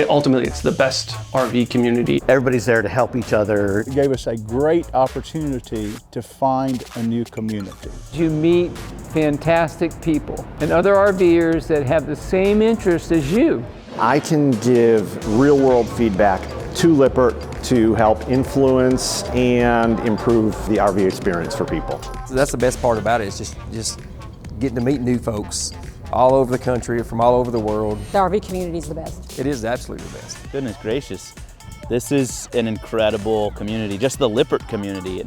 ultimately it's the best RV community. Everybody's there to help each other. It gave us a great opportunity to find a new community. You meet fantastic people and other RVers that have the same interest as you. I can give real-world feedback to Lippert to help influence and improve the RV experience for people. So that's the best part about it, is just getting to meet new folks all over the country, from all over the world. The RV community is the best. It is absolutely the best. Goodness gracious, this is an incredible community, just the Lippert community.